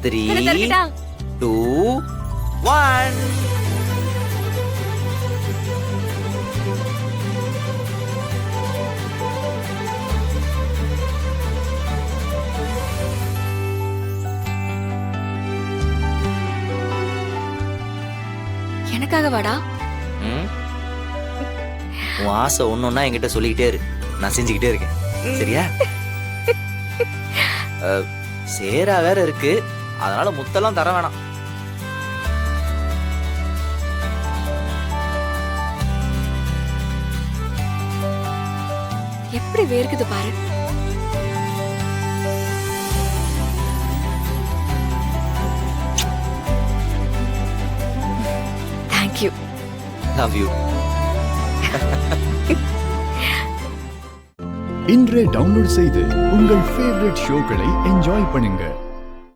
3, கண்ணை திறக்கட்டா? 2, 1. எனக்காக வாடா. ம்? உன் ஆசை ஒன்னொன்னா என்கிட்ட சொல்லிக்கிட்டே இரு, நான் செஞ்சுக்கிட்டே இருக்கேன். சரியா? சேரா வேற இருக்கு, அதனால முத்தெல்லாம் தர வேணாம். எப்படி வேர்க்குது பாரு. தேங்க்யூ. Love you. இன்றே டவுன்லோட் செய்து உங்கள் ஃபேவரட் ஷோக்களை என்ஜாய் பண்ணுங்க.